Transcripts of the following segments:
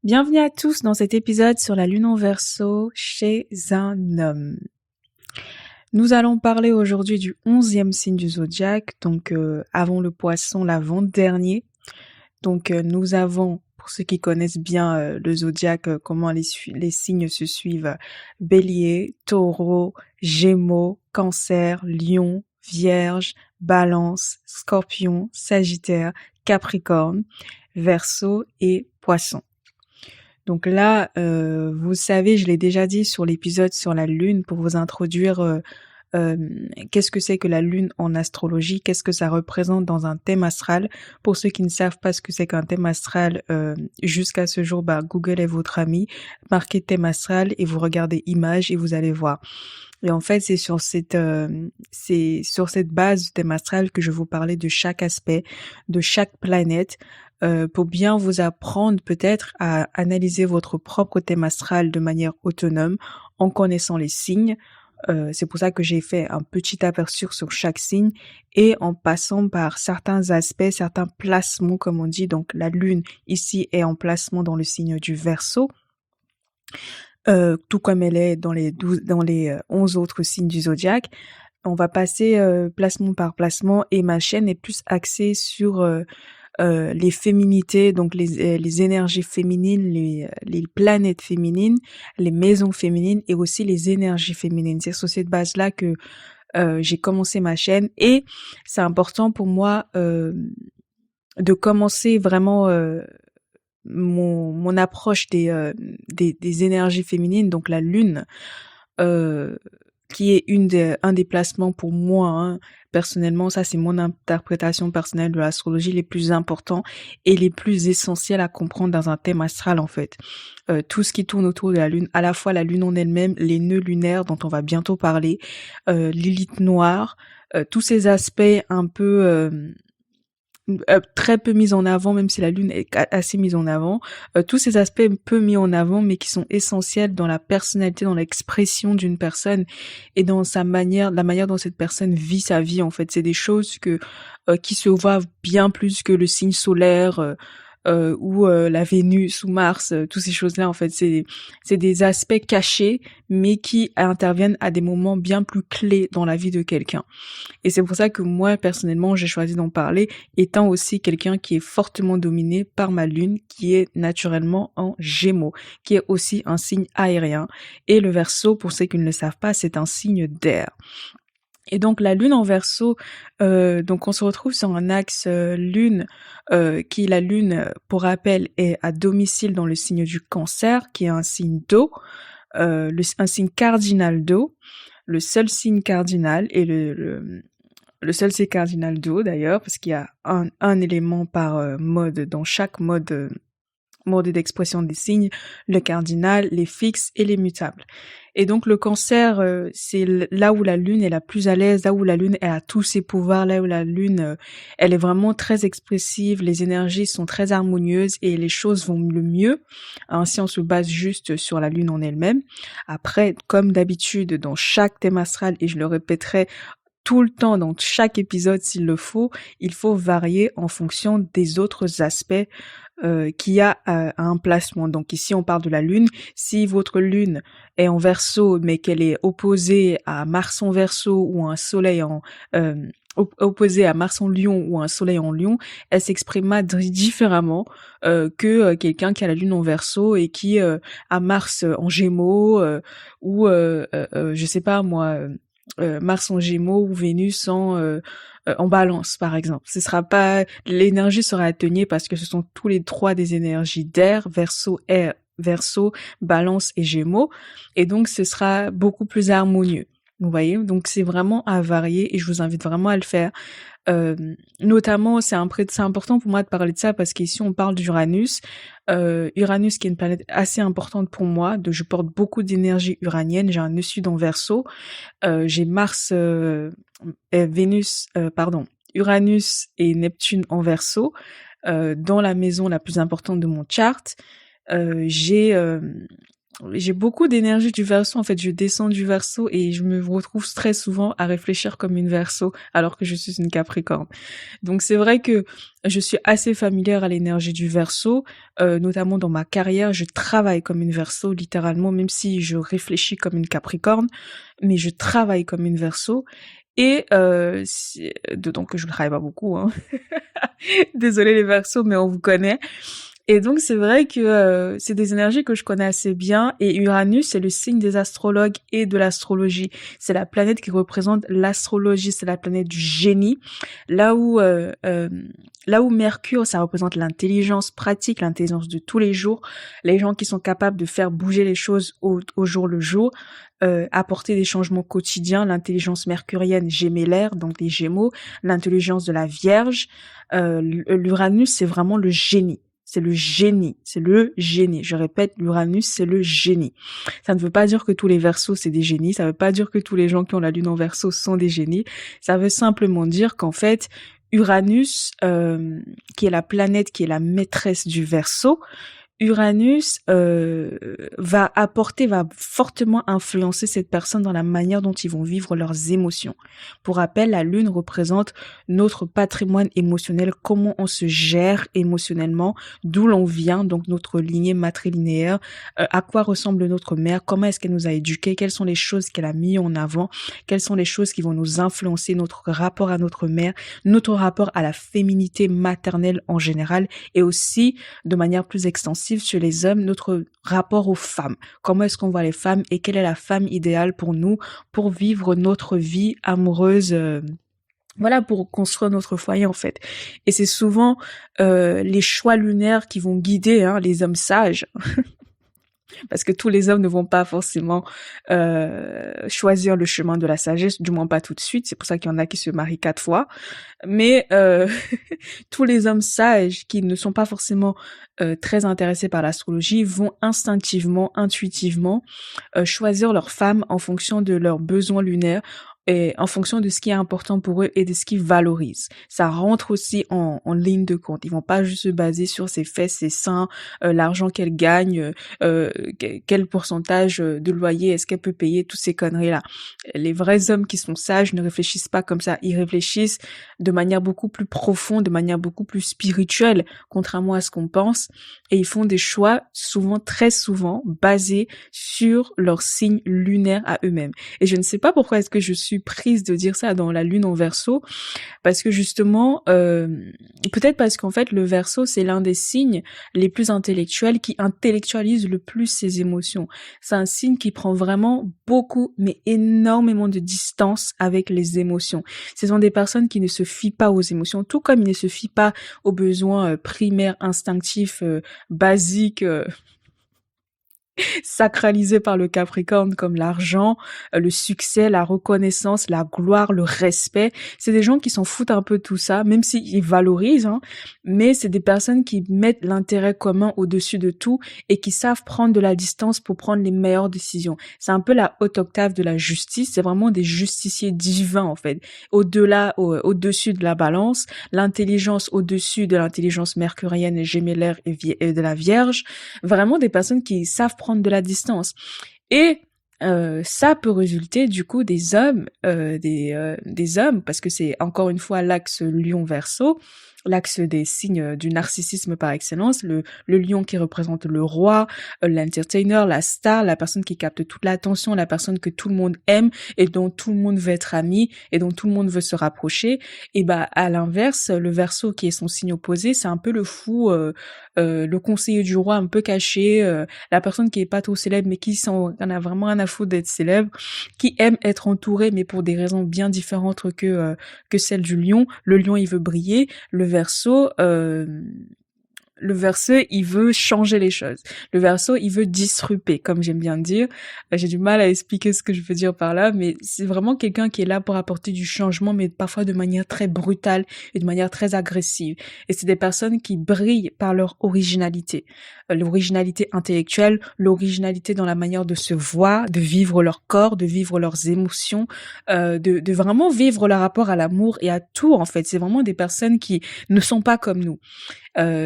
Bienvenue à tous dans cet épisode sur la lune en Verseau chez un homme. Nous allons parler aujourd'hui du 11e signe du zodiaque, donc avant le Poisson, l'avant-dernier. Donc nous avons, pour ceux qui connaissent bien le zodiaque, comment les signes se suivent, Bélier, Taureau, Gémeaux, Cancer, Lion, Vierge, Balance, Scorpion, Sagittaire, Capricorne, Verseau et Poisson. Donc là, vous savez, je l'ai déjà dit sur l'épisode sur la lune pour vous introduire qu'est-ce que c'est que la lune en astrologie, qu'est-ce que ça représente dans un thème astral. Pour ceux qui ne savent pas ce que c'est qu'un thème astral, jusqu'à ce jour, Google est votre ami. Marquez thème astral et vous regardez images et vous allez voir. Et en fait, c'est sur cette base du thème astral que je vais vous parler de chaque aspect, de chaque planète, pour bien vous apprendre peut-être à analyser votre propre thème astral de manière autonome en connaissant les signes. C'est pour ça que j'ai fait un petit aperçu sur chaque signe et en passant par certains aspects, certains placements comme on dit. Donc la lune ici est en placement dans le signe du Verseau. Tout comme elle est dans les 11 autres signes du zodiaque. On va passer placement par placement et ma chaîne est plus axée sur les féminités, donc les énergies féminines, les planètes féminines, les maisons féminines et aussi les énergies féminines. C'est sur cette base-là que j'ai commencé ma chaîne et c'est important pour moi de commencer vraiment mon approche des énergies féminines, donc la lune, qui est un des placements pour moi, hein, personnellement, ça c'est mon interprétation personnelle de l'astrologie, les plus importants et les plus essentiels à comprendre dans un thème astral en fait. Tout ce qui tourne autour de la lune, à la fois la lune en elle-même, les nœuds lunaires dont on va bientôt parler, l'élite noire, tous ces aspects un peu très peu mis en avant, même si la lune est assez mise en avant, tous ces aspects peu mis en avant, mais qui sont essentiels dans la personnalité, dans l'expression d'une personne et dans la manière dont cette personne vit sa vie. En fait, c'est des choses qui se voient bien plus que le signe solaire. Ou la Vénus ou Mars, toutes ces choses-là en fait, c'est des aspects cachés mais qui interviennent à des moments bien plus clés dans la vie de quelqu'un. Et c'est pour ça que moi personnellement j'ai choisi d'en parler, étant aussi quelqu'un qui est fortement dominé par ma lune qui est naturellement en Gémeaux, qui est aussi un signe aérien. Et le Verseau, pour ceux qui ne le savent pas, c'est un signe d'air. Et donc la lune en Verseau, donc on se retrouve sur un axe lune qui, la lune, pour rappel, est à domicile dans le signe du Cancer, qui est un signe d'eau, un signe cardinal d'eau, le seul signe cardinal et le seul signe cardinal d'eau d'ailleurs, parce qu'il y a un élément par mode dans chaque mode d'expression des signes, le cardinal, les fixes et les mutables. Et donc le Cancer, c'est là où la lune est la plus à l'aise, là où la lune a tous ses pouvoirs, là où la lune, elle est vraiment très expressive, les énergies sont très harmonieuses et les choses vont le mieux, hein, si on se base juste sur la lune en elle-même. Après, comme d'habitude, dans chaque thème astral, et je le répéterai tout le temps dans chaque épisode s'il le faut, il faut varier en fonction des autres aspects qu'il y a à un placement. Donc ici on parle de la lune. Si votre lune est en Verseau mais qu'elle est opposée à Mars en Verseau ou un soleil en opposée à Mars en Lion ou un soleil en Lion, elle s'exprimera différemment que quelqu'un qui a la lune en Verseau et qui a Mars en Gémeaux ou je sais pas moi, Mars en Gémeaux ou Vénus en Balance par exemple. Ce sera pas, l'énergie sera atténuée parce que ce sont tous les trois des énergies d'air, Verseau, Balance et Gémeaux, et donc ce sera beaucoup plus harmonieux. Vous voyez, donc c'est vraiment à varier et je vous invite vraiment à le faire. Notamment, c'est important pour moi de parler de ça parce qu'ici on parle d'Uranus. Uranus qui est une planète assez importante pour moi, je porte beaucoup d'énergie uranienne, j'ai un nœud sud en Verseau, j'ai Uranus et Neptune en Verseau, dans la maison la plus importante de mon chart. J'ai j'ai beaucoup d'énergie du Verseau. En fait, je descends du Verseau et je me retrouve très souvent à réfléchir comme une Verseau alors que je suis une Capricorne. Donc c'est vrai que je suis assez familière à l'énergie du Verseau, notamment dans ma carrière, je travaille comme une Verseau littéralement, même si je réfléchis comme une Capricorne, mais je travaille comme une Verseau. Et d'autant que je ne travaille pas beaucoup, hein. Désolée les Verseaux, mais on vous connaît. Et donc c'est vrai que c'est des énergies que je connais assez bien, et Uranus c'est le signe des astrologues et de l'astrologie. C'est la planète qui représente l'astrologie, c'est la planète du génie. Là où là où Mercure ça représente l'intelligence pratique, l'intelligence de tous les jours, les gens qui sont capables de faire bouger les choses au jour le jour, apporter des changements quotidiens, l'intelligence mercurienne gémellaire, donc les Gémeaux, l'intelligence de la Vierge, l'Uranus c'est vraiment le génie. C'est le génie, c'est le génie. Je répète, l'Uranus, c'est le génie. Ça ne veut pas dire que tous les Verseaux, c'est des génies. Ça ne veut pas dire que tous les gens qui ont la lune en Verseau sont des génies. Ça veut simplement dire qu'en fait, Uranus, qui est la planète qui est la maîtresse du Verseau, Uranus va fortement influencer cette personne dans la manière dont ils vont vivre leurs émotions. Pour rappel, la Lune représente notre patrimoine émotionnel, comment on se gère émotionnellement, d'où l'on vient, donc notre lignée matrilinéaire, à quoi ressemble notre mère, comment est-ce qu'elle nous a éduqués, quelles sont les choses qu'elle a mis en avant, quelles sont les choses qui vont nous influencer, notre rapport à notre mère, notre rapport à la féminité maternelle en général, et aussi, de manière plus extensive, sur les hommes, notre rapport aux femmes. Comment est-ce qu'on voit les femmes et quelle est la femme idéale pour nous, pour vivre notre vie amoureuse, voilà, pour construire notre foyer en fait. Et c'est souvent les choix lunaires qui vont guider les hommes sages. Parce que tous les hommes ne vont pas forcément choisir le chemin de la sagesse, du moins pas tout de suite. C'est pour ça qu'il y en a qui se marient 4 fois. Mais tous les hommes sages qui ne sont pas forcément très intéressés par l'astrologie vont instinctivement, intuitivement choisir leur femme en fonction de leurs besoins lunaires, et en fonction de ce qui est important pour eux et de ce qu'ils valorisent. Ça rentre aussi en ligne de compte. Ils vont pas juste se baser sur ses fesses, ses seins, l'argent qu'elle gagne, quel pourcentage de loyer est-ce qu'elle peut payer, toutes ces conneries-là. Les vrais hommes qui sont sages ne réfléchissent pas comme ça. Ils réfléchissent de manière beaucoup plus profonde, de manière beaucoup plus spirituelle, contrairement à ce qu'on pense. Et ils font des choix souvent, très souvent, basés sur leur signe lunaire à eux-mêmes. Et je ne sais pas pourquoi est-ce que je suis prise de dire ça dans la lune en Verseau, parce que justement, peut-être parce qu'en fait le Verseau c'est l'un des signes les plus intellectuels, qui intellectualise le plus ses émotions. C'est un signe qui prend vraiment beaucoup, mais énormément de distance avec les émotions. Ce sont des personnes qui ne se fient pas aux émotions, tout comme ils ne se fient pas aux besoins primaires, instinctifs, basiques, sacralisés par le Capricorne, comme l'argent, le succès, la reconnaissance, la gloire, le respect. C'est des gens qui s'en foutent un peu de tout ça, même s'ils valorisent, mais c'est des personnes qui mettent l'intérêt commun au-dessus de tout et qui savent prendre de la distance pour prendre les meilleures décisions. C'est un peu la haute octave de la justice, c'est vraiment des justiciers divins en fait. Au-dessus de la balance, l'intelligence au-dessus de l'intelligence mercurienne et gémellaire et de la Vierge. Vraiment des personnes qui savent prendre de la distance. Et ça peut résulter du coup des hommes, des hommes, parce que c'est encore une fois l'axe Lion-Verseau, l'axe des signes du narcissisme par excellence, le lion qui représente le roi, l'entertainer, la star, la personne qui capte toute l'attention, la personne que tout le monde aime et dont tout le monde veut être ami et dont tout le monde veut se rapprocher. Et à l'inverse, le Verseau qui est son signe opposé, c'est un peu le fou, le conseiller du roi un peu caché, la personne qui est pas trop célèbre mais qui en a vraiment rien à foutre d'être célèbre, qui aime être entouré mais pour des raisons bien différentes que celles du lion. Le lion il veut briller, le Verseau, il veut changer les choses. Le Verseau, il veut disrupter, comme j'aime bien dire. J'ai du mal à expliquer ce que je veux dire par là, mais c'est vraiment quelqu'un qui est là pour apporter du changement, mais parfois de manière très brutale et de manière très agressive. Et c'est des personnes qui brillent par leur originalité. L'originalité intellectuelle, l'originalité dans la manière de se voir, de vivre leur corps, de vivre leurs émotions, de vraiment vivre leur rapport à l'amour et à tout, en fait. C'est vraiment des personnes qui ne sont pas comme nous.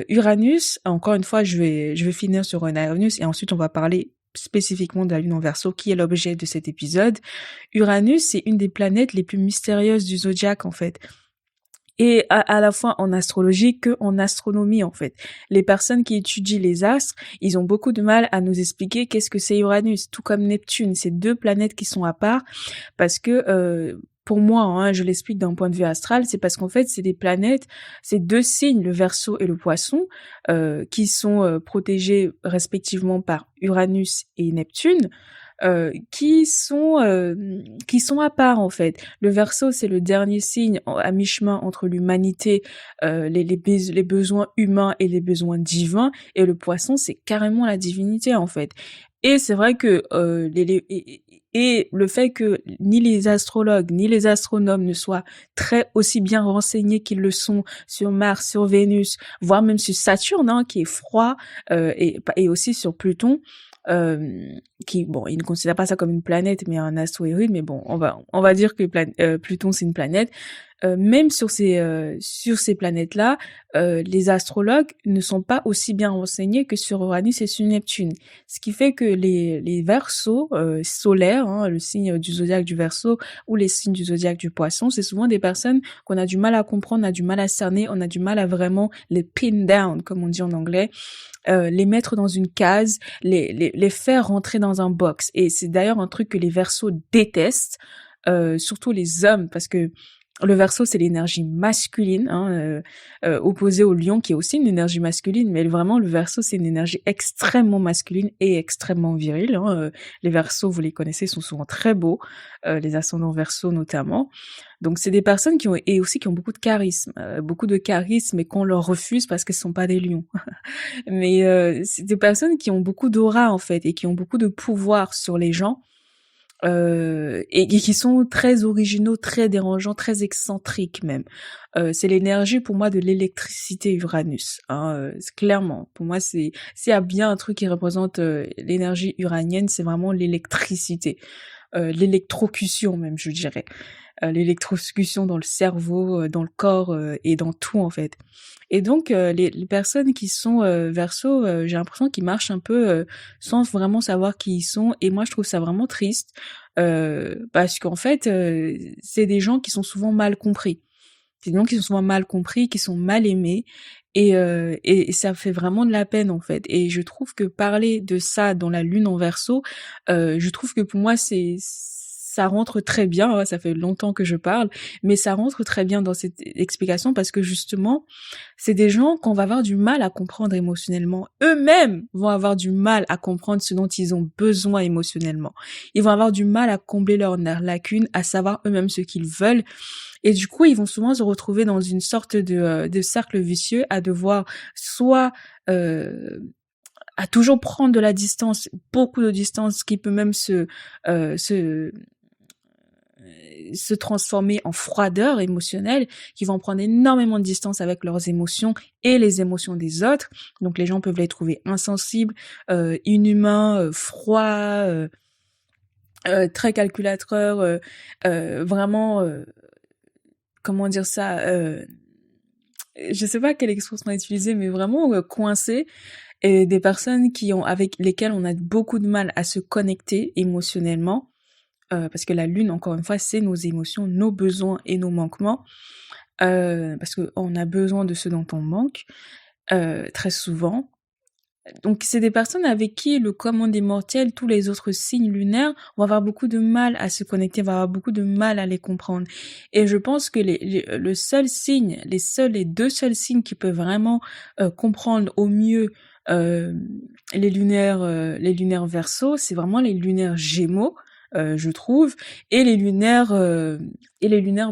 Uranus, encore une fois, je vais finir sur Uranus et ensuite on va parler spécifiquement de la lune en Verseau, qui est l'objet de cet épisode. Uranus, c'est une des planètes les plus mystérieuses du zodiaque, en fait. Et à la fois en astrologie que en astronomie, en fait. Les personnes qui étudient les astres, ils ont beaucoup de mal à nous expliquer qu'est-ce que c'est Uranus, tout comme Neptune. C'est deux planètes qui sont à part parce que pour moi, hein, je l'explique d'un point de vue astral, c'est parce qu'en fait, c'est des planètes, c'est deux signes, le Verseau et le Poisson, qui sont protégés respectivement par Uranus et Neptune. Qui sont à part en fait. Le Verseau, c'est le dernier signe à mi-chemin entre l'humanité, les besoins humains et les besoins divins, et le Poisson, c'est carrément la divinité en fait. Et c'est vrai que et le fait que ni les astrologues ni les astronomes ne soient très aussi bien renseignés qu'ils le sont sur Mars, sur Vénus, voire même sur Saturne, hein, qui est froid, et aussi sur Pluton, qui, bon, il ne considère pas ça comme une planète, mais un astéroïde, mais bon, on va dire que Pluton, c'est une planète. Même sur ces planètes-là, les astrologues ne sont pas aussi bien renseignés que sur Uranus et sur Neptune. Ce qui fait que les Verseaux solaires, hein, le signe du zodiaque du Verseau ou les signes du zodiaque du Poisson, c'est souvent des personnes qu'on a du mal à comprendre, on a du mal à cerner, on a du mal à vraiment les pin down, comme on dit en anglais. Les mettre dans une case, les faire rentrer dans un box. Et c'est d'ailleurs un truc que les Verseaux détestent, surtout les hommes, parce que le Verseau, c'est l'énergie masculine, hein, opposée au Lion, qui est aussi une énergie masculine, mais vraiment, le Verseau, c'est une énergie extrêmement masculine et extrêmement virile, hein. Les Verseaux, vous les connaissez, sont souvent très beaux, les ascendants Verseau notamment. Donc, c'est des personnes qui ont beaucoup de charisme, et qu'on leur refuse parce qu'elles sont pas des lions. Mais c'est des personnes qui ont beaucoup d'aura, en fait, et qui ont beaucoup de pouvoir sur les gens. Et qui sont très originaux, très dérangeants, très excentriques même. C'est l'énergie pour moi de l'électricité Uranus, hein, clairement. Pour moi, s'il y a bien un truc qui représente l'énergie uranienne, c'est vraiment l'électricité, l'électrocution même, je dirais. L'électrocution dans le cerveau, dans le corps, et dans tout en fait. Et donc les personnes qui sont Verseau, j'ai l'impression qu'ils marchent un peu sans vraiment savoir qui ils sont, et moi je trouve ça vraiment triste, parce qu'en fait c'est des gens qui sont souvent mal compris. C'est des gens qui sont souvent mal compris, qui sont mal aimés, et ça fait vraiment de la peine en fait. Et je trouve que parler de ça dans la lune en Verseau, je trouve que pour moi ça rentre très bien, hein, ça fait longtemps que je parle, mais ça rentre très bien dans cette explication parce que justement, c'est des gens qu'on va avoir du mal à comprendre émotionnellement. Eux-mêmes vont avoir du mal à comprendre ce dont ils ont besoin émotionnellement. Ils vont avoir du mal à combler leurs lacunes, à savoir eux-mêmes ce qu'ils veulent. Et du coup, ils vont souvent se retrouver dans une sorte de cercle vicieux à devoir soit à toujours prendre de la distance, beaucoup de distance, qui peut même se transformer en froideur émotionnelle, qui vont prendre énormément de distance avec leurs émotions et les émotions des autres. Donc les gens peuvent les trouver insensibles, inhumains, froids, très calculateurs, vraiment, comment dire ça, je sais pas quelle expression utiliser, mais vraiment coincés, et des personnes avec lesquelles on a beaucoup de mal à se connecter émotionnellement. Parce que la lune, encore une fois, c'est nos émotions, nos besoins et nos manquements, parce qu'on a besoin de ce dont on manque, très souvent. Donc c'est des personnes avec qui le commun des mortels, tous les autres signes lunaires, vont avoir beaucoup de mal à se connecter, vont avoir beaucoup de mal à les comprendre. Et je pense que les deux seuls signes qui peuvent vraiment comprendre au mieux les lunaires Verseau, c'est vraiment les lunaires Gémeaux, je trouve, et les lunaires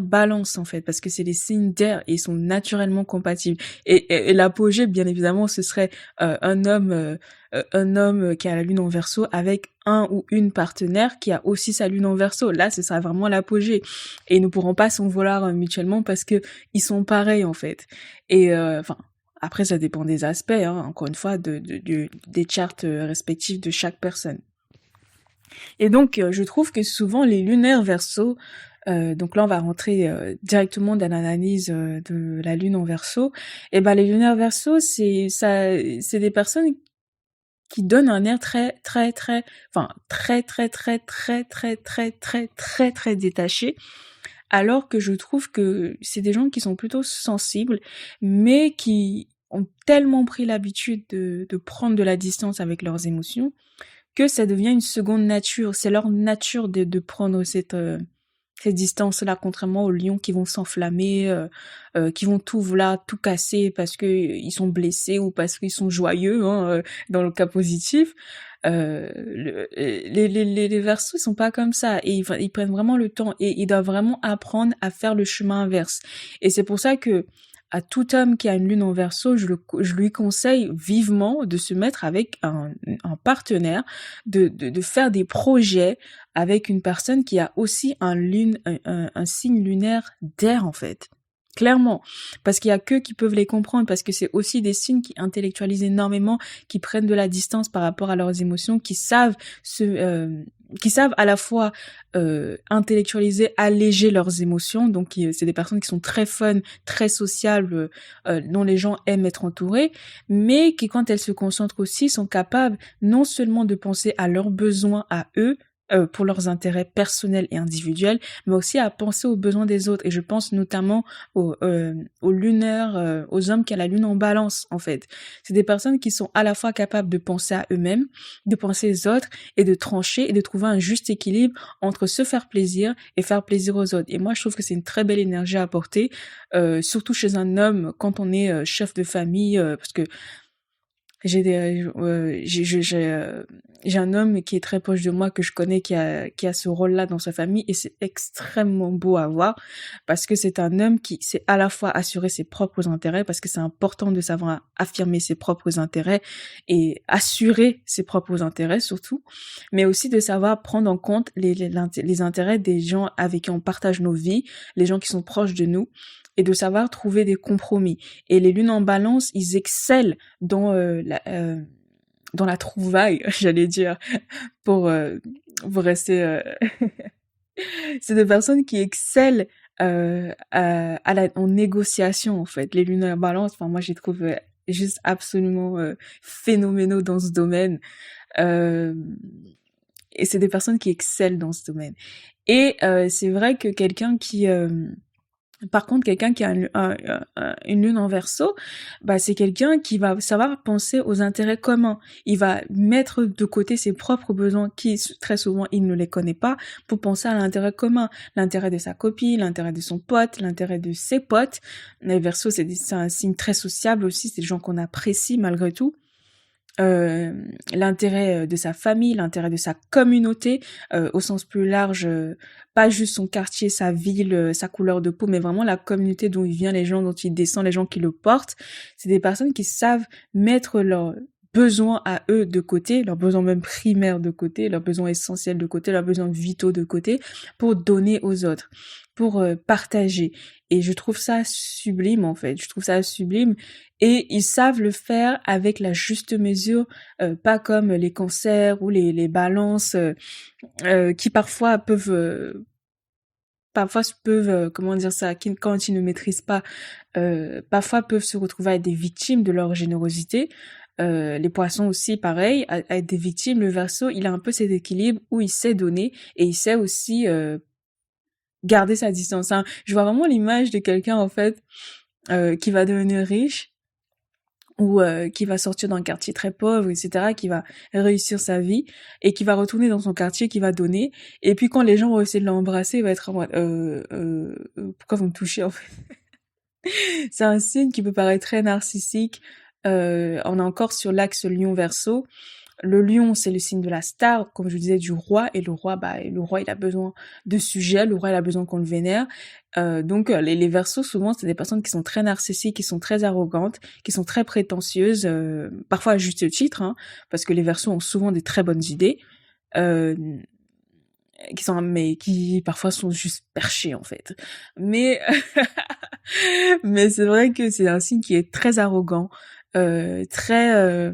Balance en fait, parce que c'est des signes d'air et ils sont naturellement compatibles. Et l'apogée, bien évidemment, ce serait un homme qui a la lune en Verseau avec un ou une partenaire qui a aussi sa lune en Verseau. Là, ce sera vraiment l'apogée, et ils ne pourront pas s'en vouloir mutuellement parce que ils sont pareils en fait. Et enfin. Après, ça dépend des aspects, hein, encore une fois, des charts respectifs de chaque personne. Et donc, je trouve que souvent les lunaires Verseau, donc là on va rentrer directement dans l'analyse de la lune en Verseau. Et ben les lunaires Verseau, c'est des personnes qui donne un air très, très, très, enfin, très, très, très, très, très, très, très, très, très détaché. Alors que je trouve que c'est des gens qui sont plutôt sensibles, mais qui ont tellement pris l'habitude de prendre de la distance avec leurs émotions que ça devient une seconde nature. C'est leur nature de prendre cette distance-là, contrairement aux lions qui vont s'enflammer, qui vont tout voilà, tout casser parce que ils sont blessés ou parce qu'ils sont joyeux, hein, dans le cas positif. Les Verseaux, ils sont pas comme ça et ils prennent vraiment le temps et ils doivent vraiment apprendre à faire le chemin inverse. Et c'est pour ça que à tout homme qui a une lune en Verseau, je lui conseille vivement de se mettre avec un partenaire, de faire des projets avec une personne qui a aussi un signe lunaire d'air en fait. Clairement, parce qu'il y a qu'eux qui peuvent les comprendre, parce que c'est aussi des signes qui intellectualisent énormément, qui prennent de la distance par rapport à leurs émotions, qui savent à la fois intellectualiser, alléger leurs émotions. Donc c'est des personnes qui sont très fun, très sociables, dont les gens aiment être entourés, mais qui quand elles se concentrent aussi sont capables non seulement de penser à leurs besoins à eux, pour leurs intérêts personnels et individuels, mais aussi à penser aux besoins des autres. Et je pense notamment aux lunaires, aux hommes qui ont la lune en balance, en fait. C'est des personnes qui sont à la fois capables de penser à eux-mêmes, de penser aux autres, et de trancher et de trouver un juste équilibre entre se faire plaisir et faire plaisir aux autres. Et moi, je trouve que c'est une très belle énergie à apporter, surtout chez un homme quand on est chef de famille, parce que j'ai un homme qui est très proche de moi que je connais qui a ce rôle-là dans sa famille et c'est extrêmement beau à voir parce que c'est un homme qui sait à la fois assurer ses propres intérêts parce que c'est important de savoir affirmer ses propres intérêts et assurer ses propres intérêts surtout, mais aussi de savoir prendre en compte les intérêts des gens avec qui on partage nos vies, les gens qui sont proches de nous et de savoir trouver des compromis. Et les lunes en balance, ils excellent dans la trouvaille, j'allais dire, pour, pour rester... c'est des personnes qui excellent en négociation, en fait. Les lunes en balance, enfin, moi, j'ai trouvé juste absolument phénoménaux dans ce domaine. Euh, et c'est des personnes qui excellent dans ce domaine. Et c'est vrai que quelqu'un qui... par contre, quelqu'un qui a une lune en Verseau, bah c'est quelqu'un qui va savoir penser aux intérêts communs. Il va mettre de côté ses propres besoins, qui très souvent il ne les connaît pas, pour penser à l'intérêt commun, l'intérêt de sa copine, l'intérêt de son pote, l'intérêt de ses potes. Les Verseaux, c'est un signe très sociable aussi, c'est des gens qu'on apprécie malgré tout. L'intérêt de sa famille, l'intérêt de sa communauté au sens plus large, pas juste son quartier, sa ville, sa couleur de peau, mais vraiment la communauté d'où il vient, les gens dont il descend, les gens qui le portent. C'est des personnes qui savent mettre leurs besoins à eux de côté, leurs besoins même primaires de côté, leurs besoins essentiels de côté, leurs besoins vitaux de côté, pour donner aux autres, pour partager. Et je trouve ça sublime en fait, je trouve ça sublime. Et ils savent le faire avec la juste mesure, pas comme les cancers ou les balances qui parfois peuvent comment dire ça, qui quand ils ne maîtrisent pas, parfois peuvent se retrouver à être des victimes de leur générosité. Les poissons aussi, pareil, à être des victimes. Le Verseau, il a un peu cet équilibre où il sait donner et il sait aussi garder sa distance. Hein. Je vois vraiment l'image de quelqu'un en fait qui va devenir riche ou qui va sortir d'un quartier très pauvre, etc., qui va réussir sa vie et qui va retourner dans son quartier, qui va donner. Et puis quand les gens vont essayer de l'embrasser, il va être en mode pourquoi vous me touchez en fait. C'est un signe qui peut paraître très narcissique. On est encore sur l'axe Lion-Verseau. Le lion, c'est le signe de la star, comme je disais, du roi. Et le roi, il a besoin de sujets. Le roi, il a besoin qu'on le vénère. Donc, les Verseaux, souvent, c'est des personnes qui sont très narcissiques, qui sont très arrogantes, qui sont très prétentieuses, parfois à juste titre, hein, parce que les Verseaux ont souvent des très bonnes idées, euh, mais qui parfois sont juste perchés en fait. Mais mais c'est vrai que c'est un signe qui est très arrogant, très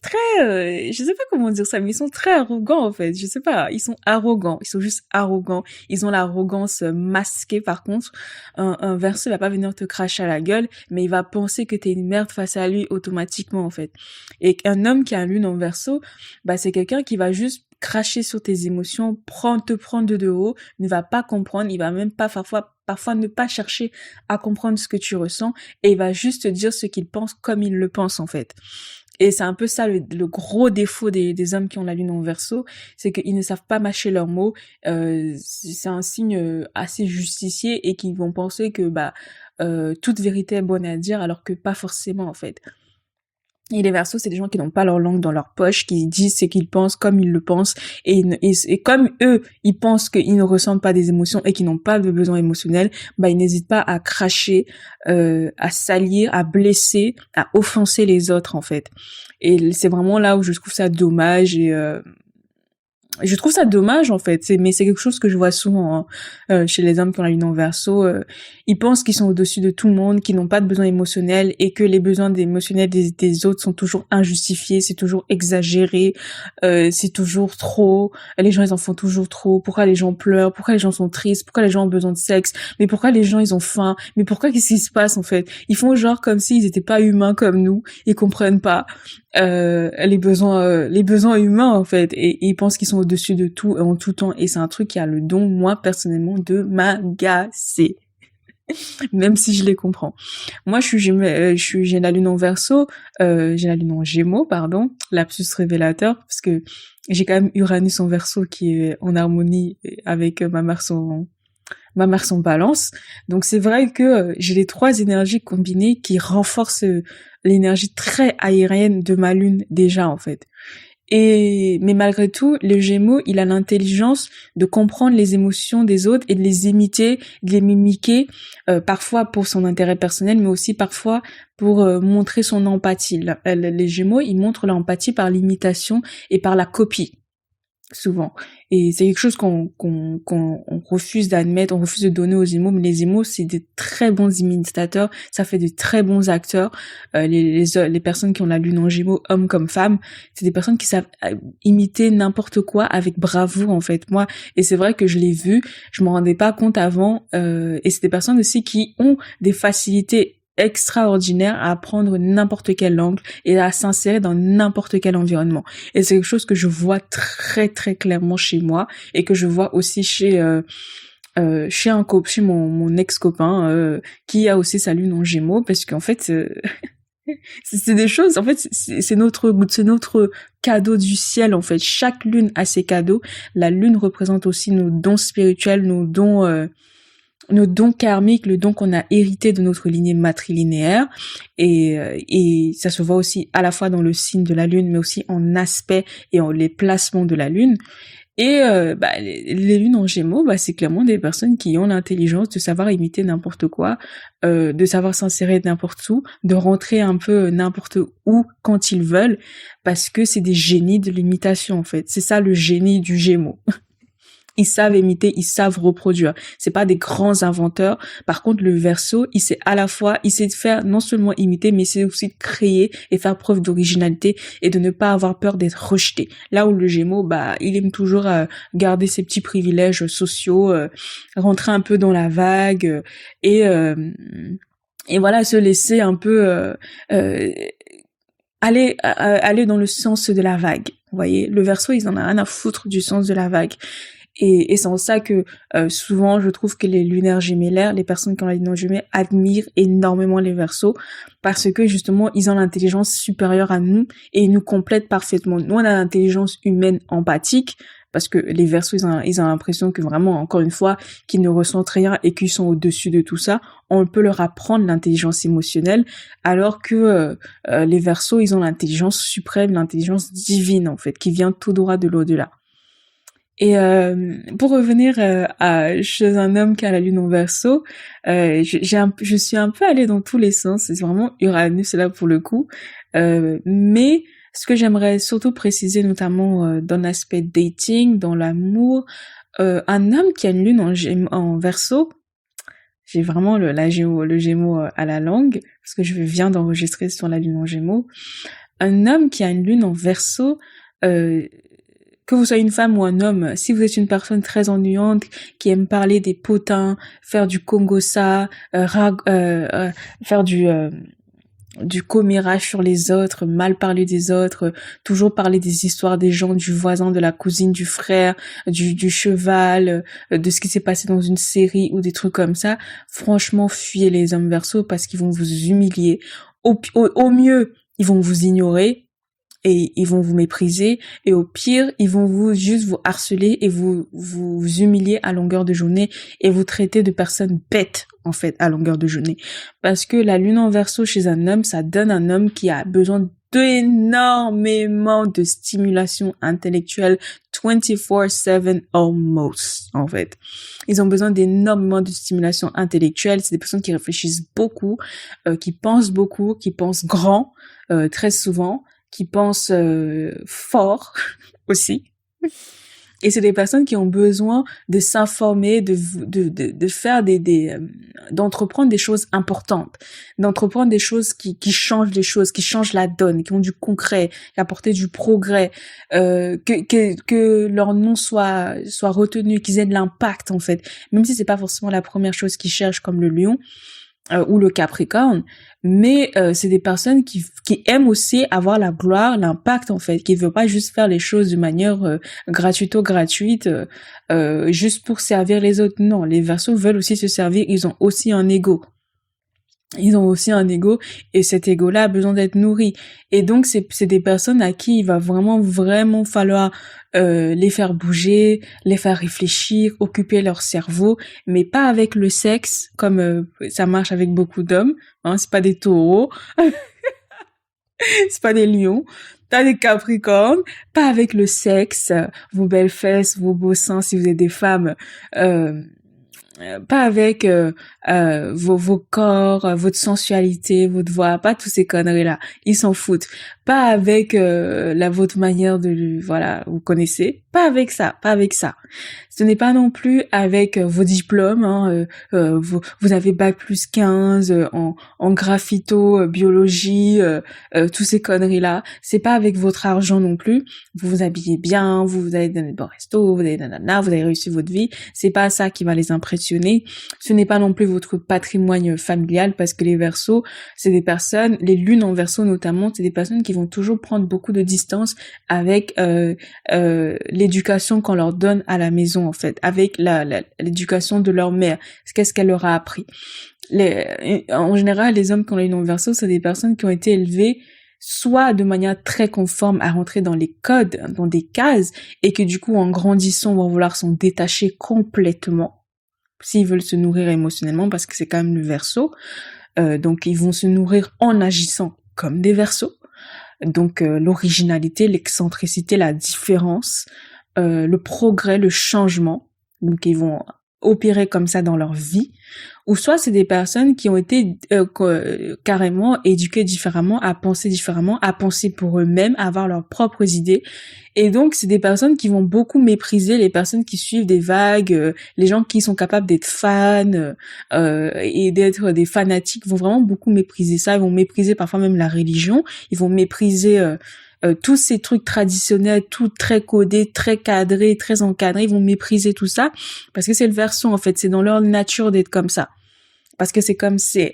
je sais pas comment dire ça, mais ils sont très arrogants en fait. Je sais pas, ils sont arrogants, ils sont juste arrogants. Ils ont l'arrogance masquée. Par contre, un Verseau il va pas venir te cracher à la gueule, mais il va penser que t'es une merde face à lui automatiquement en fait. Et un homme qui a une lune en Verseau, bah c'est quelqu'un qui va juste cracher sur tes émotions, te prendre de haut, ne va pas comprendre, il va même pas parfois ne pas chercher à comprendre ce que tu ressens, et il va juste te dire ce qu'il pense comme il le pense en fait. Et c'est un peu ça le gros défaut des hommes qui ont la lune en Verseau, c'est qu'ils ne savent pas mâcher leurs mots. C'est un signe assez justicier et qu'ils vont penser que toute vérité est bonne à dire alors que pas forcément en fait. Et les Verseaux, c'est des gens qui n'ont pas leur langue dans leur poche, qui disent ce qu'ils pensent comme ils le pensent, et comme eux, ils pensent qu'ils ne ressentent pas des émotions et qu'ils n'ont pas de besoin émotionnel, ils n'hésitent pas à cracher, à salir, à blesser, à offenser les autres en fait. Et c'est vraiment là où je trouve ça dommage et je trouve ça dommage en fait, mais c'est quelque chose que je vois souvent chez les hommes qui ont la lune en Verseau. Ils pensent qu'ils sont au-dessus de tout le monde, qu'ils n'ont pas de besoins émotionnels et que les besoins émotionnels des autres sont toujours injustifiés, c'est toujours exagéré, c'est toujours trop. Les gens ils en font toujours trop. Pourquoi les gens pleurent? Pourquoi les gens sont tristes? Pourquoi les gens ont besoin de sexe? Mais pourquoi les gens ils ont faim? Mais pourquoi qu'est-ce qui se passe en fait? Ils font genre comme s'ils étaient pas humains comme nous, ils comprennent pas les besoins humains en fait, et ils pensent qu'ils sont au-dessus de tout en tout temps, et c'est un truc qui a le don moi personnellement de m'agacer. Même si je les comprends. Moi j'ai la lune en Verseau, j'ai la lune en Gémeaux pardon, lapsus révélateur, parce que j'ai quand même Uranus en Verseau qui est en harmonie avec ma Mars en Balance. Donc c'est vrai que j'ai les trois énergies combinées qui renforcent l'énergie très aérienne de ma lune déjà en fait. Mais malgré tout, le Gémeaux, il a l'intelligence de comprendre les émotions des autres et de les imiter, de les mimiquer, parfois pour son intérêt personnel, mais aussi parfois pour montrer son empathie. Les Gémeaux, ils montrent l'empathie par l'imitation et par la copie. Souvent. Et c'est quelque chose qu'on refuse d'admettre, on refuse de donner aux Gémeaux, mais les Gémeaux, c'est des très bons imitateurs, ça fait de très bons acteurs. Les personnes qui ont la lune en Gémeaux, hommes comme femmes, c'est des personnes qui savent imiter n'importe quoi avec bravoure, en fait. Moi, et c'est vrai que je l'ai vu, je m'en rendais pas compte avant, et c'est des personnes aussi qui ont des facilités extraordinaire à apprendre n'importe quelle langue et à s'insérer dans n'importe quel environnement. Et c'est quelque chose que je vois très très clairement chez moi et que je vois aussi chez mon ex-copain qui a aussi sa lune en Gémeaux, parce qu'en fait c'est des choses, en fait c'est notre cadeau du ciel en fait. Chaque lune a ses cadeaux. La lune représente aussi nos dons spirituels, nos dons karmiques, le don qu'on a hérité de notre lignée matrilinéaire, et ça se voit aussi à la fois dans le signe de la lune, mais aussi en aspect et en les placements de la lune. Et les lunes en Gémeaux, c'est clairement des personnes qui ont l'intelligence de savoir imiter n'importe quoi, de savoir s'insérer n'importe où, de rentrer un peu n'importe où quand ils veulent, parce que c'est des génies de l'imitation en fait. C'est ça le génie du Gémeaux. Ils savent imiter, ils savent reproduire. C'est pas des grands inventeurs. Par contre, le Verseau, il sait faire non seulement imiter, mais il sait aussi créer et faire preuve d'originalité et de ne pas avoir peur d'être rejeté. Là où le Gémeaux, il aime toujours garder ses petits privilèges sociaux, rentrer un peu dans la vague et voilà, se laisser un peu aller dans le sens de la vague. Vous voyez, le Verseau, ils en ont rien à foutre du sens de la vague. Et c'est en ça que souvent je trouve que les lunaires gémellaires, les personnes qui ont la lune en Gémeaux, admirent énormément les Verseaux, parce que justement ils ont l'intelligence supérieure à nous et ils nous complètent parfaitement. Nous on a l'intelligence humaine empathique, parce que les Verseaux ils ont l'impression que vraiment, encore une fois, qu'ils ne ressentent rien et qu'ils sont au-dessus de tout ça. On peut leur apprendre l'intelligence émotionnelle, alors que les Verseaux ils ont l'intelligence suprême, l'intelligence divine en fait, qui vient tout droit de l'au-delà. Et pour revenir chez un homme qui a la lune en Verseau, je suis un peu allée dans tous les sens. C'est vraiment Uranus là pour le coup. Mais ce que j'aimerais surtout préciser, notamment dans l'aspect dating, dans l'amour, un homme qui a une lune en Verseau, j'ai vraiment le Gémeaux à la langue, parce que je viens d'enregistrer sur la lune en Gémeaux. un homme qui a une lune en Verseau, que vous soyez une femme ou un homme, si vous êtes une personne très ennuyante, qui aime parler des potins, faire du congossa, faire du commérage sur les autres, mal parler des autres, toujours parler des histoires des gens, du voisin, de la cousine, du frère, du cheval, de ce qui s'est passé dans une série ou des trucs comme ça, franchement, fuyez les hommes Verseaux parce qu'ils vont vous humilier. Au mieux, ils vont vous ignorer et ils vont vous mépriser, et au pire, ils vont juste vous harceler et vous humilier à longueur de journée et vous traiter de personnes bêtes, en fait, à longueur de journée. Parce que la lune en Verseau chez un homme, ça donne un homme qui a besoin d'énormément de stimulation intellectuelle 24/7 almost, en fait. Ils ont besoin d'énormément de stimulation intellectuelle. C'est des personnes qui réfléchissent beaucoup, qui pensent grand, très souvent, qui pensent fort aussi. Et c'est des personnes qui ont besoin de s'informer, de faire d'entreprendre des choses importantes, d'entreprendre des choses qui changent les choses, qui changent la donne, qui ont du concret, qui apportent du progrès, que leur nom soit retenu, qu'ils aient de l'impact, en fait. Même si c'est pas forcément la première chose qu'ils cherchent, comme le lion, ou le Capricorne, mais c'est des personnes qui aiment aussi avoir la gloire, l'impact, en fait, qui ne veulent pas juste faire les choses de manière gratuite, juste pour servir les autres. Non, les Verseaux veulent aussi se servir, ils ont aussi un ego. Et cet ego-là a besoin d'être nourri. Et donc, c'est des personnes à qui il va vraiment falloir les faire bouger, les faire réfléchir, occuper leur cerveau, mais pas avec le sexe, comme ça marche avec beaucoup d'hommes. Hein, c'est pas des taureaux, c'est pas des lions, pas des capricornes, pas avec le sexe, vos belles fesses, vos beaux seins si vous êtes des femmes, pas avec vos corps, votre sensualité, votre voix, pas tous ces conneries-là. Ils s'en foutent. Pas avec votre manière de... Voilà, vous connaissez. Pas avec ça. Ce n'est pas non plus avec vos diplômes. Hein, vous avez bac+15 en graphito, biologie, tous ces conneries-là. C'est pas avec votre argent non plus. Vous vous habillez bien, vous allez dans les bons restos, vous avez réussi votre vie. C'est pas ça qui va les impressionner. Ce n'est pas non plus votre patrimoine familial, parce que les Verseaux, c'est des personnes, les lunes en Verseau notamment, c'est des personnes qui vont toujours prendre beaucoup de distance avec l'éducation qu'on leur donne à la maison, en fait, avec l'éducation de leur mère. Qu'est-ce qu'elle leur a appris? En général, les hommes qui ont les lunes en Verseau, c'est des personnes qui ont été élevées soit de manière très conforme à rentrer dans les codes, dans des cases, et que du coup, en grandissant, vont vouloir s'en détacher complètement s'ils veulent se nourrir émotionnellement, parce que c'est quand même le Verseau. Donc, ils vont se nourrir en agissant comme des Verseaux. Donc, l'originalité, l'excentricité, la différence, le progrès, le changement. Donc, ils vont opérer comme ça dans leur vie. Ou soit c'est des personnes qui ont été carrément éduquées différemment, à penser pour eux-mêmes, à avoir leurs propres idées. Et donc, c'est des personnes qui vont beaucoup mépriser les personnes qui suivent des vagues, les gens qui sont capables d'être fans et d'être des fanatiques vont vraiment beaucoup mépriser ça. Ils vont mépriser parfois même la religion. Ils vont mépriser tous ces trucs traditionnels, tout très codé, très cadré, très encadré. Ils vont mépriser tout ça parce que c'est le Verseau, en fait. C'est dans leur nature d'être comme ça. Parce que c'est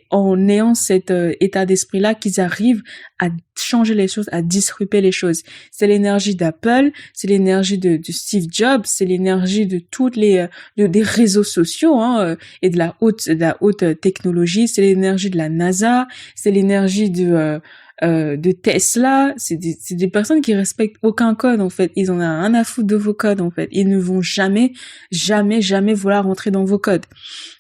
en ayant cet état d'esprit-là qu'ils arrivent à changer les choses, à disrupter les choses. C'est l'énergie d'Apple, c'est l'énergie de Steve Jobs, c'est l'énergie de toutes des réseaux sociaux, hein, et de la haute technologie. C'est l'énergie de la NASA, c'est l'énergie de Tesla. C'est des personnes qui respectent aucun code, en fait. Ils en ont rien à foutre de vos codes, en fait. Ils ne vont jamais vouloir rentrer dans vos codes.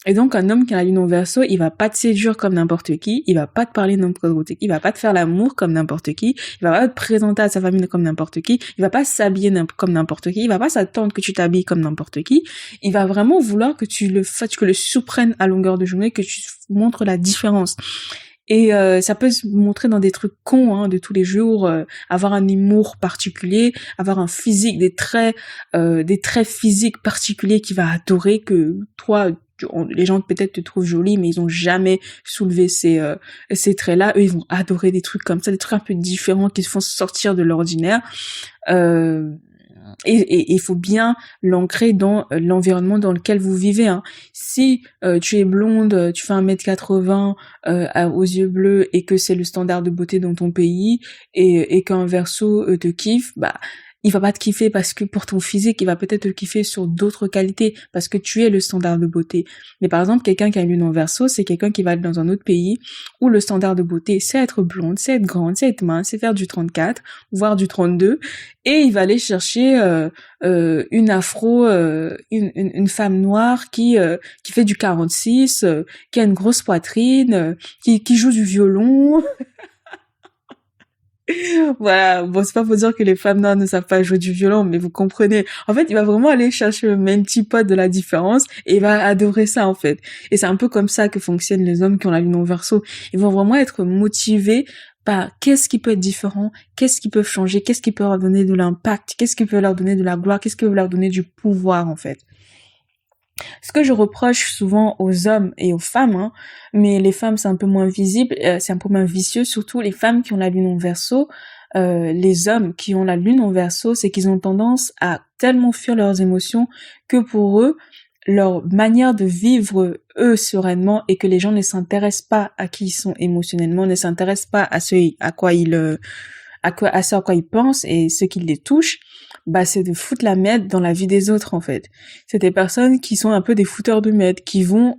Et donc, un homme qui a la lune en Verseau, il va pas te séduire comme n'importe qui, il va pas te parler n'importe qui, il va pas te faire l'amour comme n'importe qui, il va pas te présenter à sa famille comme n'importe qui, il va pas s'habiller comme n'importe qui, il va pas s'attendre que tu t'habilles comme n'importe qui, il va vraiment vouloir que tu le fasses, que le surprennes à longueur de journée, que tu montres la différence. Et ça peut se montrer dans des trucs cons, hein, de tous les jours, avoir un humour particulier, avoir un physique, des traits physiques particuliers qu'il va adorer, que toi les gens peut-être te trouvent jolie, mais ils ont jamais soulevé ces traits-là. Eux, ils vont adorer des trucs comme ça, des trucs un peu différents qui se font sortir de l'ordinaire. Et il faut bien l'ancrer dans l'environnement dans lequel vous vivez, hein. Si tu es blonde, tu fais 1m80 aux yeux bleus et que c'est le standard de beauté dans ton pays et qu'un verso te kiffe, bah il va pas te kiffer parce que pour ton physique, il va peut-être te kiffer sur d'autres qualités parce que tu es le standard de beauté. Mais par exemple, quelqu'un qui a une lune en verso, c'est quelqu'un qui va aller dans un autre pays où le standard de beauté, c'est être blonde, c'est être grande, c'est être mince, c'est faire du 34, voire du 32, et il va aller chercher une afro, une femme noire qui fait du 46, qui a une grosse poitrine, qui joue du violon. Voilà, bon, c'est pas pour dire que les femmes noires ne savent pas jouer du violon, mais vous comprenez. En fait, il va vraiment aller chercher le même petit pot de la différence et il va adorer ça, en fait. Et c'est un peu comme ça que fonctionnent les hommes qui ont la lune en verso. Ils vont vraiment être motivés par qu'est-ce qui peut être différent, qu'est-ce qui peut changer, qu'est-ce qui peut leur donner de l'impact, qu'est-ce qui peut leur donner de la gloire, qu'est-ce qui peut leur donner du pouvoir, en fait. Ce que je reproche souvent aux hommes et aux femmes, hein, mais les femmes c'est un peu moins visible, c'est un peu moins vicieux, surtout les femmes qui ont la lune en verso, les hommes qui ont la lune en verso, c'est qu'ils ont tendance à tellement fuir leurs émotions que pour eux, leur manière de vivre eux sereinement et que les gens ne s'intéressent pas à qui ils sont émotionnellement, ne s'intéressent pas à ce à quoi ils à ce à quoi ils pensent et ce qui les touche, bah c'est de foutre la merde dans la vie des autres en fait. C'est des personnes qui sont un peu des fouteurs de merde, qui ont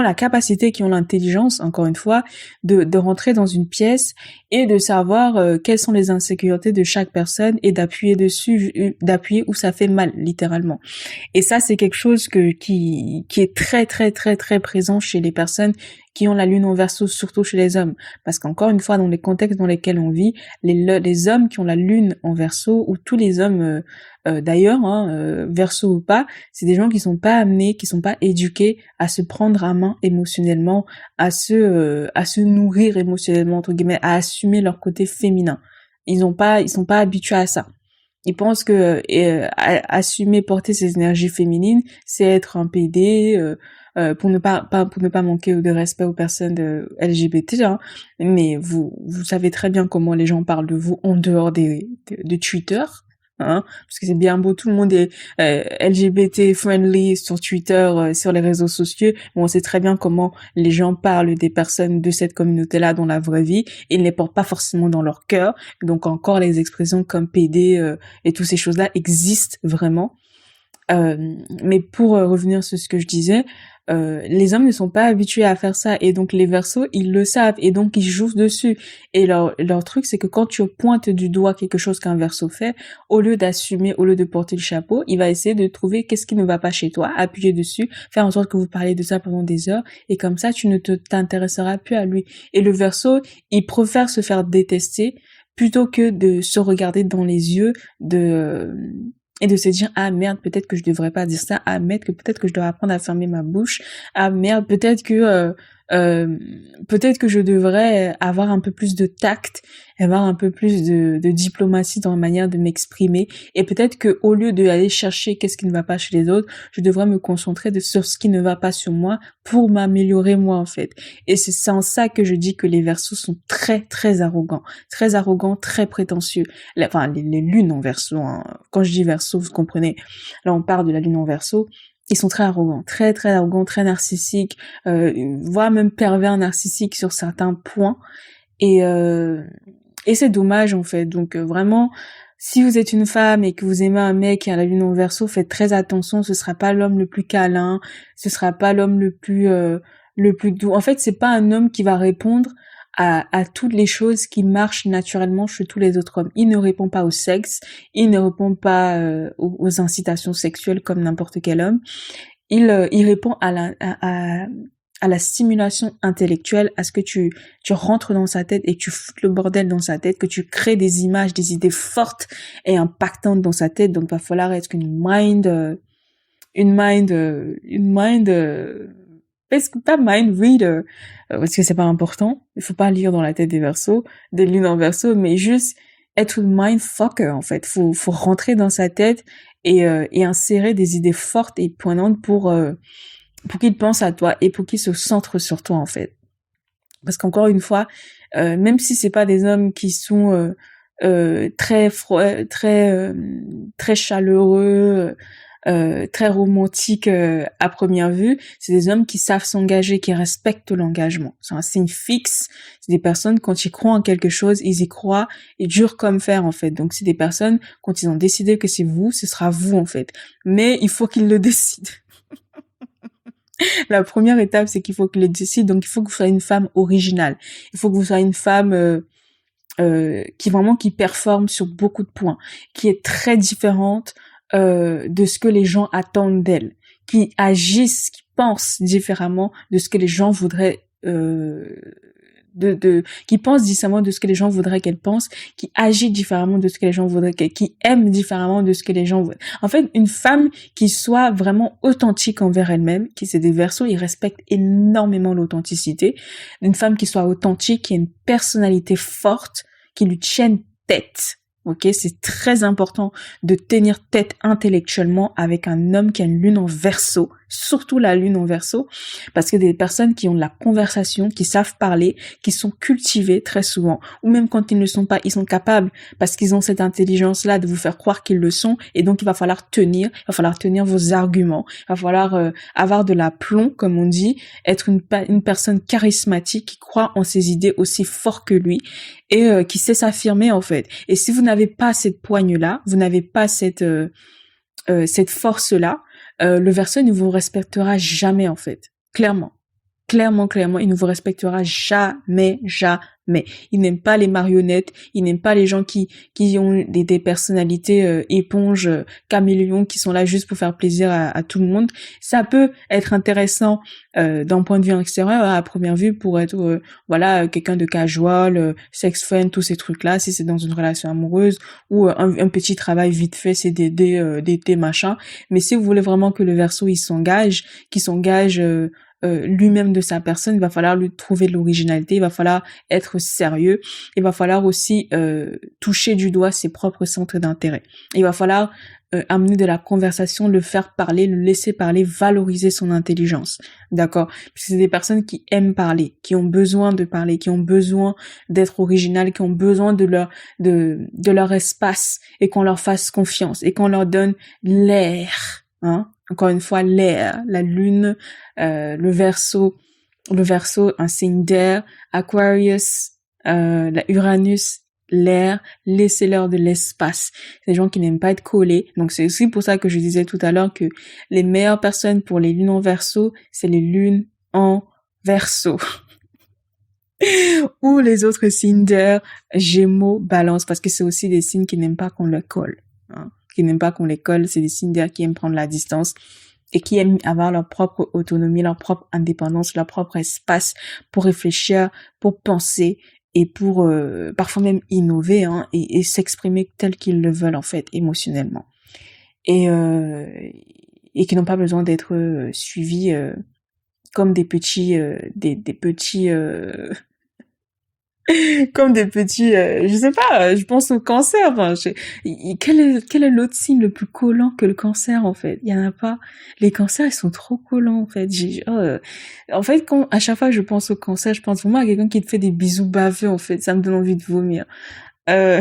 la capacité, qui ont l'intelligence, encore une fois, de rentrer dans une pièce et de savoir quelles sont les insécurités de chaque personne et d'appuyer dessus, d'appuyer où ça fait mal, littéralement. Et ça, c'est quelque chose qui est très, très, très, très présent chez les personnes qui ont la lune en verso, surtout chez les hommes. Parce qu'encore une fois, dans les contextes dans lesquels on vit, les hommes qui ont la lune en verso, ou tous les hommes d'ailleurs, hein, verso ou pas, c'est des gens qui sont pas amenés, qui sont pas éduqués à se prendre à main émotionnellement, à se nourrir émotionnellement, entre guillemets, à assumer leur côté féminin. Ils sont pas habitués à ça. Ils pensent que assumer, porter ses énergies féminines, c'est être un PD, pour ne pas manquer de respect aux personnes LGBT, hein. Mais vous savez très bien comment les gens parlent de vous en dehors de Twitter, hein, parce que c'est bien beau, tout le monde est LGBT friendly sur Twitter, sur les réseaux sociaux, mais on sait très bien comment les gens parlent des personnes de cette communauté-là dans la vraie vie, et ils ne les portent pas forcément dans leur cœur. Donc encore les expressions comme PD et toutes ces choses-là existent vraiment. Mais pour revenir sur ce que je disais, les hommes ne sont pas habitués à faire ça et donc les versos ils le savent et donc ils jouent dessus et leur truc c'est que quand tu pointes du doigt quelque chose qu'un verso fait, au lieu d'assumer, au lieu de porter le chapeau, il va essayer de trouver qu'est-ce qui ne va pas chez toi, appuyer dessus, faire en sorte que vous parlez de ça pendant des heures et comme ça tu ne t'intéresseras plus à lui. Et le verso il préfère se faire détester plutôt que de se regarder dans les yeux et de se dire ah merde peut-être que je devrais pas dire ça, ah merde que peut-être que je dois apprendre à fermer ma bouche, ah merde peut-être que je devrais avoir un peu plus de tact, avoir un peu plus de diplomatie dans la manière de m'exprimer et peut-être que au lieu de aller chercher qu'est-ce qui ne va pas chez les autres, je devrais me concentrer sur ce qui ne va pas sur moi pour m'améliorer moi en fait. Et c'est en ça que je dis que les versos sont très très arrogants, très prétentieux. Les lunes en verso, hein. Quand je dis verso, vous comprenez. Là on parle de la lune en verso. Ils sont très arrogants, très très arrogants, très narcissiques, voire même pervers narcissiques sur certains points. Et c'est dommage en fait. Donc vraiment, si vous êtes une femme et que vous aimez un mec qui a la lune en verso, faites très attention. Ce sera pas l'homme le plus câlin, ce sera pas l'homme le plus doux. En fait, c'est pas un homme qui va répondre à toutes les choses qui marchent naturellement chez tous les autres hommes. Il ne répond pas au sexe, il ne répond pas aux incitations sexuelles comme n'importe quel homme. Il répond à la stimulation intellectuelle, à ce que tu rentres dans sa tête et que tu foutes le bordel dans sa tête, que tu crées des images, des idées fortes et impactantes dans sa tête. Donc, va falloir être une mind, pas mind reader, parce que c'est pas important. Il faut pas lire dans la tête des versos, des lunes en verso, mais juste être une mindfucker, en fait. Faut rentrer dans sa tête et insérer des idées fortes et poignantes pour pour qu'il pense à toi et pour qu'il se centre sur toi en fait. Parce qu'encore une fois, même si c'est pas des hommes qui sont très chaleureux, très romantiques à première vue, c'est des hommes qui savent s'engager, qui respectent l'engagement. C'est un signe fixe. C'est des personnes, quand ils croient en quelque chose, ils y croient et durent comme fer en fait. Donc c'est des personnes, quand ils ont décidé que c'est vous, ce sera vous en fait. Mais il faut qu'ils le décident. La première étape, c'est qu'il faut qu'ils le décident. Donc il faut que vous soyez une femme originale. Il faut que vous soyez une femme qui performe sur beaucoup de points, qui est très différente de ce que les gens attendent d'elle, qui agissent, qui pensent différemment de ce que les gens voudraient qui pense différemment de ce que les gens voudraient qu'elle pense, qui agit différemment de ce que les gens voudraient qu'elle, qui aime différemment de ce que les gens voudraient. En fait, une femme qui soit vraiment authentique envers elle-même, qui c'est des Verseaux, ils respectent énormément l'authenticité. Une femme qui soit authentique, qui a une personnalité forte, qui lui tienne tête. Ok, c'est très important de tenir tête intellectuellement avec un homme qui a une lune en Verseau, surtout la lune en Verseau, parce que des personnes qui ont de la conversation, qui savent parler, qui sont cultivées très souvent, ou même quand ils ne le sont pas, ils sont capables, parce qu'ils ont cette intelligence-là de vous faire croire qu'ils le sont, et donc il va falloir tenir vos arguments, il va falloir avoir de l'aplomb, comme on dit, être une personne charismatique qui croit en ses idées aussi fort que lui, et qui sait s'affirmer en fait. Et si vous n'avez pas cette poigne-là, vous n'avez pas cette force-là, le Verseau ne vous respectera jamais en fait. Clairement, il ne vous respectera jamais. Il n'aime pas les marionnettes, il n'aime pas les gens qui ont des personnalités éponges, caméléons, qui sont là juste pour faire plaisir à tout le monde. Ça peut être intéressant d'un point de vue extérieur, à première vue, pour être quelqu'un de casual, sex friend, tous ces trucs-là, si c'est dans une relation amoureuse, ou un petit travail vite fait, CDD, d'été, machin. Mais si vous voulez vraiment que le Verseau il s'engage, lui-même de sa personne, il va falloir lui trouver de l'originalité, il va falloir être sérieux, il va falloir aussi toucher du doigt ses propres centres d'intérêt. Il va falloir amener de la conversation, le faire parler, le laisser parler, valoriser son intelligence. D'accord? Parce que c'est des personnes qui aiment parler, qui ont besoin de parler, qui ont besoin d'être originales, qui ont besoin de leur espace, et qu'on leur fasse confiance, et qu'on leur donne l'air, hein? Encore une fois, l'air, la lune, le Verseau, un signe d'air, Aquarius, la Uranus, l'air, laissez-leur de l'espace. C'est des gens qui n'aiment pas être collés. Donc c'est aussi pour ça que je disais tout à l'heure que les meilleures personnes pour les lunes en Verseau, c'est les lunes en Verseau. Ou les autres signes d'air, Gémeaux, Balance, parce que c'est aussi des signes qui n'aiment pas qu'on leur colle, hein. Qui n'aiment pas qu'on les colle, c'est des signes d'air qui aiment prendre la distance et qui aiment avoir leur propre autonomie, leur propre indépendance, leur propre espace pour réfléchir, pour penser et pour parfois même innover, hein, et s'exprimer tel qu'ils le veulent en fait émotionnellement, et qui n'ont pas besoin d'être suivis comme des petits comme des petits, je sais pas, je pense au cancer. Enfin, quel est l'autre signe le plus collant que le cancer en fait? Il y en a pas. Les cancers ils sont trop collants en fait. En fait, à chaque fois que je pense au cancer, je pense vraiment à quelqu'un qui te fait des bisous baveux en fait. Ça me donne envie de vomir. Et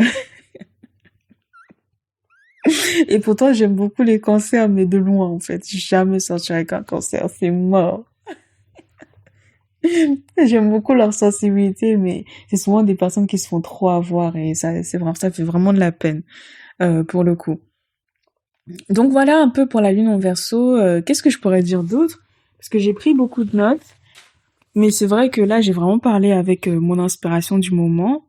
pourtant j'aime beaucoup les cancers, mais de loin en fait. J'ai jamais sorti avec un cancer, c'est mort. J'aime beaucoup leur sensibilité, mais c'est souvent des personnes qui se font trop avoir, et ça fait vraiment de la peine pour le coup. Donc voilà un peu pour la lune en Verseau. Qu'est-ce que je pourrais dire d'autre? Parce que j'ai pris beaucoup de notes, mais c'est vrai que là j'ai vraiment parlé avec mon inspiration du moment.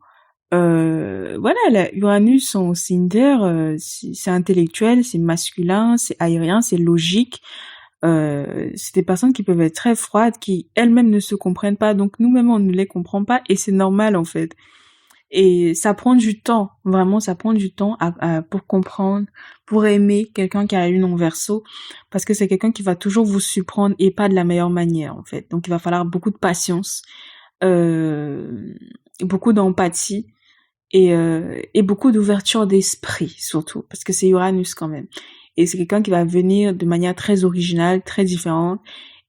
Voilà, la Uranus en signe d'air, c'est intellectuel, c'est masculin, c'est aérien, c'est logique. C'est des personnes qui peuvent être très froides, qui elles-mêmes ne se comprennent pas, donc nous-mêmes on ne les comprend pas, et c'est normal en fait. Et ça prend du temps, vraiment ça prend du temps pour comprendre, pour aimer quelqu'un qui a la lune en Verseau, parce que c'est quelqu'un qui va toujours vous surprendre et pas de la meilleure manière en fait. Donc il va falloir beaucoup de patience, beaucoup d'empathie, et beaucoup d'ouverture d'esprit surtout, parce que c'est Uranus quand même. Et c'est quelqu'un qui va venir de manière très originale, très différente,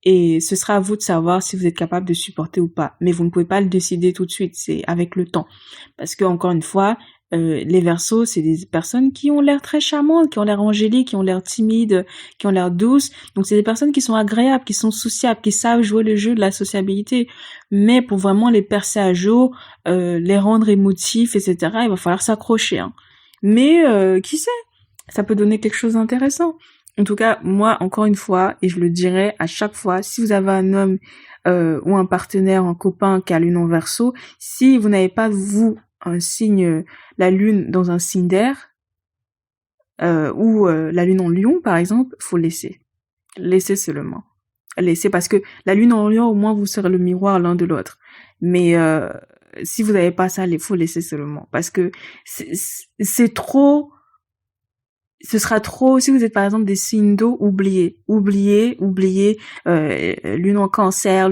Et ce sera à vous de savoir si vous êtes capable de supporter ou pas. Mais vous ne pouvez pas le décider tout de suite, c'est avec le temps. Parce que, encore une fois, les Verseaux, c'est des personnes qui ont l'air très charmantes, qui ont l'air angéliques, qui ont l'air timides, qui ont l'air douces. Donc, c'est des personnes qui sont agréables, qui sont sociables, qui savent jouer le jeu de la sociabilité. Mais pour vraiment les percer à jour, les rendre émotifs, etc., il va falloir s'accrocher, hein. Mais qui sait, ça peut donner quelque chose d'intéressant. En tout cas, moi, encore une fois, et je le dirai à chaque fois, si vous avez un homme ou un partenaire, un copain qui a lune en Verseau, si vous n'avez pas, vous, un signe, la lune dans un signe d'air, ou la lune en Lion, par exemple, faut laisser. Laissez seulement. Laissez, parce que la lune en Lion, au moins, vous serez le miroir l'un de l'autre. Mais si vous n'avez pas ça, il faut laisser seulement. Parce que c'est trop... Ce sera trop, si vous êtes par exemple des signes d'eau, oubliez, lune en Cancer, lune